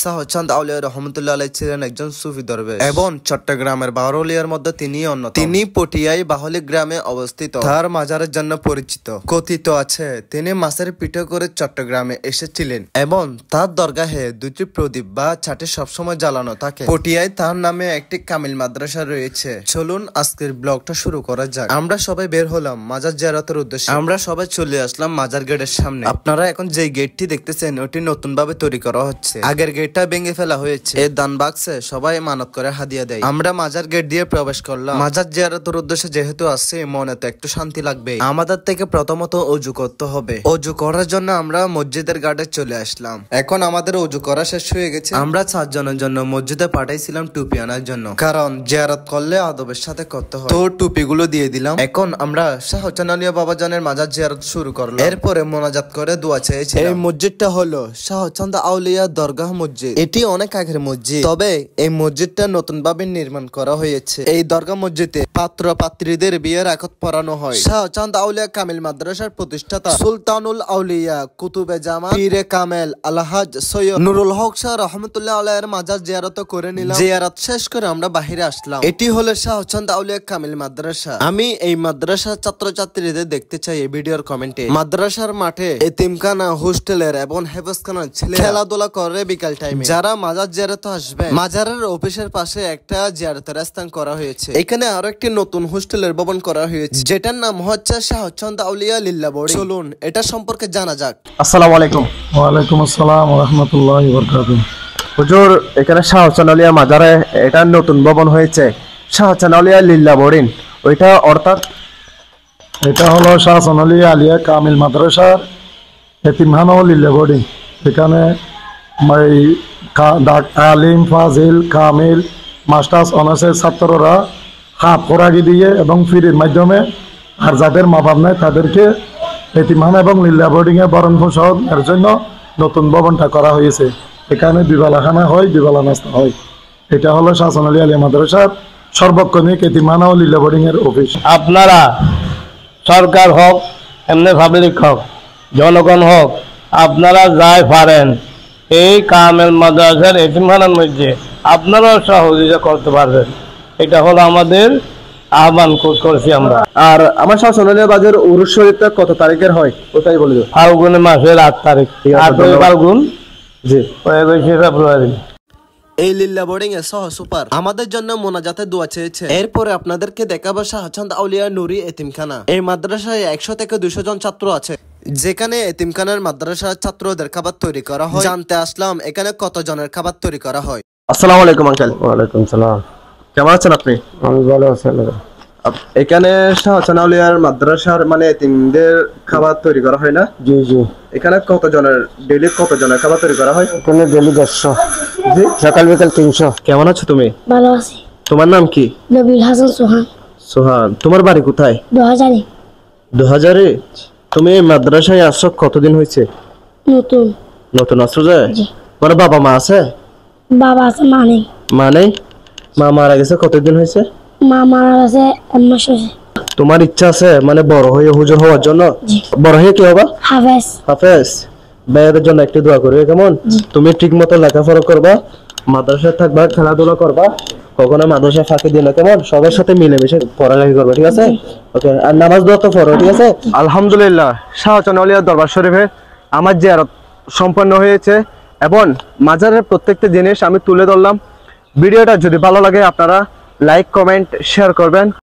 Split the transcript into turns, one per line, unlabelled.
শাহচাঁদ আউলিয়া রহমতুল্লাহ আলাইহি ছিলেন একজন সুফি দরবেশ এবং চট্টগ্রামের বাউলিয়ার মধ্যে তিনি অন্যতম। তিনি পটিয়ায় বাহলি গ্রামে অবস্থিত। তার মাজারের জন্য পরিচিত। কথিত আছে তিনি মাছের পিঠে করে চট্টগ্রামে এসেছিলেন এবং তার দরগাহে দুটি প্রদীপ বা ছাটি সবসময় জ্বালানো থাকে। পটিয়ায় তার নামে একটি কামিল মাদ্রাসা রয়েছে। চলুন আজকের ব্লগটা শুরু করা যাক। আমরা সবাই বের হলাম মাজার জিয়ারতের উদ্দেশ্যে। আমরা সবাই চলে আসলাম মাজার গেটের সামনে। আপনারা এখন যে গেটটি দেখতেছেন ওটি নতুন ভাবে তৈরি করা হচ্ছে। আগের গেটটা ভেঙে ফেলা হয়েছে। এই দান বাক্সে সবাই মানত করে হাদিয়া দেয়। আমরা মাজার গেট দিয়ে প্রবেশ করলাম। মাজার জিয়ারতের উদ্দেশ্যে যেহেতু আসছে মনে তো একটু শান্তি লাগবে। আমাদের থেকে প্রথমত অজু করতে হবে। অজু করার জন্য আমরা মসজিদের গার্ডে চলে আসলাম। এখন আমাদের অজু করা শেষ হয়ে গেছে। আমরা 4 জনের জন্য মসজিদে পাঠাইছিলাম টুপি আনার জন্য, কারণ জিয়ারত করলে আদবের সাথে করতে হয়। তো টুপিগুলো দিয়ে দিলাম। এখন আমরা শাহচাঁদ আউলিয়া বাবাজানের মাজার জিয়ারত শুরু করলাম। এরপরে মোনাজাত করে দোয়া চেয়েছি। এই মসজিদটা হলো শাহচাঁদ আউলিয়া দরগাহ মসজিদ। এটি অনেক আগের মসজিদ, তবে এই মসজিদটা নতুন ভাবে নির্মাণ করা হয়েছে। এই দরগা মসজিদে পাত্র পাত্রীদের বিয়ের আকত পড়ানো হয়। শাহচাঁদ আউলিয়া কামিল মাদ্রাসার প্রতিষ্ঠাতা সুলতানুল আউলিয়া কুতুবে জামান পীরে কামেল আলহাজ সৈয়দ নুরুল হক শাহ রহমতুল্লাহ আলাইহির মাজার জিয়ারত করে নিলাম। জিয়ারত শেষ করে আমরা বাহিরে আসলাম। এটি হলো শাহচাঁদ আউলিয়া কামিল মাদ্রাসা। আমি এই মাদ্রাসার ছাত্রছাত্রীদের দেখতে চাই এই ভিডিওর কমেন্টে। মাদ্রাসার মাঠে এতিমখানা, হোস্টেলের এবং হেফজখানার ছেলে খেলাধুলা করে বিকাল টাইমে। যারা মাজার জিয়ারতে আসবে, মাজারের অফিসের পাশে একটা জিয়ারতের স্থান করা হয়েছে। এখানে আরো একটি নতুন হোস্টেলের ভবন করা হয়েছে, যেটার নাম হচ্ছে শাহচাঁদ আউলিয়া লিল্লা বোর্ডিং। চলুন এটা সম্পর্কে জানা যাক।
আসসালামু আলাইকুম। ওয়ালাইকুম আসসালাম ওয়া রাহমাতুল্লাহি ওয়া বারাকাতুহু। হুজুর, এখানে শাহচাঁদ আউলিয়া মাজারে এটা নতুন ভবন হয়েছে, শাহচাঁদ আউলিয়া লিল্লা বোর্ডিং। ওইটা অর্থাৎ
এটা হলো শাহচাঁদ আউলিয়া কামিল মাদ্রাসার এতিমখানা ও লিল্লা বোর্ডিং। এখানে আলিম, ফাজিল, কামিল, মাস্টার্স অনার্সের ছাত্ররা হাত খোরাকি দিয়ে এবং ফ্রির মাধ্যমে, আর যাদের মা বাপ নেই তাদেরকে এতিমখানা এবং লিল্লা বোর্ডিংয়ে বরণ পোষণ এর জন্য নতুন ভবনটা করা হয়েছে। এখানে বিবালাখানা হয়, বিবালা নাস্তা হয়। এটা হলো শাহচাঁদ আউলিয়া মাদ্রাসার সর্বক্ষণিক এতিমখানা ও লিল্লা বোর্ডিংয়ের অফিস।
আপনারা সরকার হোক, এমনি পাবলিক হোক, জনগণ হোক, আপনারা যাই পারেন এই কামেল মাদ্রাসার এতিমখানার মধ্যে আপনারাও সহযোগিতা করতে পারবেন। এটা হলো আমাদের আহ্বান করছি আমরা।
আর আমার শাহচাঁদ আউলিয়া বাজার উরুস শরীফটা কত তারিখের হয় ওটাই বলে দিও।
ফাল্গুন মাসের 8 তারিখ। 8 ফাল্গুন, জি, 21 ফেব্রুয়ারি।
এই লিল্লা বোর্ডিং এর সহ সুপার আমাদের জন্য মোনাজাতে দোয়া চেয়েছে। এরপরে আপনাদেরকে দেখাবো শাহচাঁদ আউলিয়া নুরি এতিমখানা। এই মাদ্রাসায় 100 থেকে 200 জন ছাত্র আছে, যেখানে এতিমখানার মাদ্রাসার ছাত্রদের খাবার তৈরি করা হয়। জানতে আসলাম এখানে কত জনের খাবার তৈরি করা হয়।
আসসালামু আলাইকুম আঙ্কেল।
ওয়ালাইকুম সালাম।
কেমন আছেন আপনি?
আমি ভালো আছি।
এখানে শাহচাঁদ আউলিয়ার মাদ্রাসার মানে এতিমদের খাবার তৈরি করা হয় না?
জি জি।
এখানে ডেইলি কত জনের খাবার তৈরি করা হয়?
এখানে ডেইলি 100, জি, সকাল বিকাল 300।
কেমন আছো তুমি?
ভালো আছি।
তোমার নাম কি?
নবীল হাসান সোহান।
সোহান। তোমার বাড়ি কোথায়?
2000-এ।
2000-এ? তুমি এই মাদ্রাসায় আসছো কতদিন হয়েছে?
নতুন।
নতুন আসছো যে?
জি।
তোমার বাবা মা আছে?
বাবা আছে, মা নেই।
মা নেই? মা মারা গেছে কতদিন হয়েছে?
মা মারা গেছে 1 মাস হয়েছে।
তোমার ইচ্ছা আছে মানে বড় হয়ে হুজুর হওয়ার জন্য?
জি।
বড় হয়ে কি হবা?
হাফেজ।
হাফেজ। ভাইয়াদের জন্য একটু দোয়া করবে কেমন? তুমি ঠিক মতো লেখাপড়া করবা, মাদ্রাসায় থাকবা, খেলাধুলা করবা, কখনো মাদ্রাসা ফাঁকি দিও না কেমন? সবার সাথে মিলেমিশে পড়ালেখা করবে, ঠিক আছে? ওকে। আর নামাজ দোয়া তো পড়ো, ঠিক আছে? আলহামদুলিল্লাহ, শাহচাঁদ আউলিয়া দরবার শরীফে আমার জিয়ারত সম্পন্ন হয়েছে এবং মাজারের প্রত্যেকটা জিনিস আমি তুলে ধরলাম। ভিডিওটা যদি ভালো লাগে আপনারা লাইক, কমেন্ট, শেয়ার করবেন।